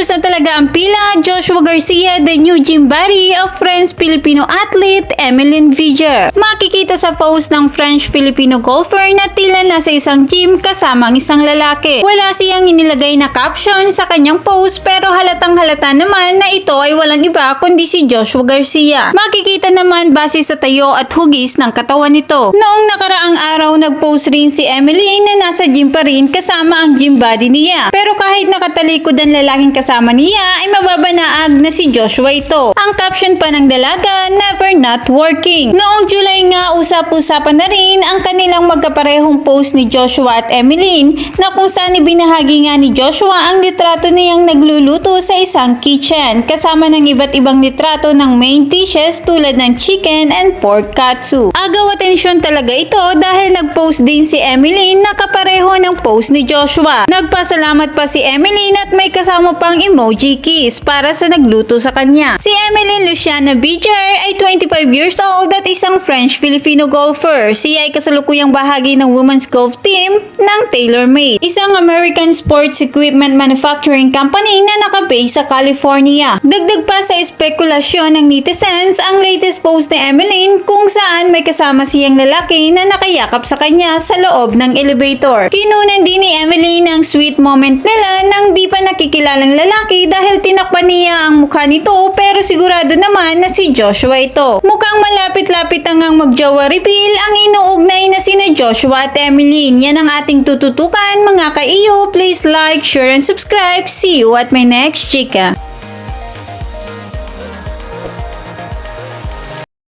Ubus na talaga ang pila. Joshua Garcia, the new gym buddy of French-Filipino athlete Emeline Viger. Makikita sa post ng French-Filipino golfer na tila nasa isang gym kasama ang isang lalaki. Wala siyang inilagay na caption sa kanyang post pero halatang halata naman na ito ay walang iba kundi si Joshua Garcia. Makikita naman base sa tayo at hugis ng katawan nito. Noong nakaraang araw nag-post rin si Emeline na nasa gym pa rin kasama ang gym buddy niya. Pero kahit nakatalikod ang lalaking kasama niya ay mababanaag na si Joshua ito. Ang caption pa ng dalaga, never not working. Noong July nga usap-usapan na rin ang kanilang magkaparehong post ni Joshua at Emeline na kung saan ibinahagi nga ni Joshua ang litrato niyang nagluluto sa isang kitchen kasama ng iba't ibang litrato ng main dishes tulad ng chicken and pork katsu. Agaw atensyon talaga ito dahil nag-post din si Emeline na kapareho ng post ni Joshua. Nagpasalamat pa si Emeline at may kasama pang emoji kiss para sa nagluto sa kanya. Si Emeline Luciana Viger ay 25 years old at isang French-Filipino golfer. Siya ay kasalukuyang bahagi ng women's golf team ng TaylorMade, isang American sports equipment manufacturing company na nakabase sa California. Dagdag pa sa espekulasyon ng netizens ang latest post ni Emeline kung saan may kasama siyang lalaki na nakayakap sa kanya sa loob ng elevator. Kinunan din ni Emeline ang sweet moment nila nang di pa nakikilalang lalaki dahil tinakpan niya ang mukha nito pero sigurado naman na si Joshua ito. Mukhang malapit-lapit ang magjowa reveal ang inuugnay na sina Joshua at Emeline. Yan ang ating tututukan mga ka-iyo. Please like, share, and subscribe. See you at my next chika.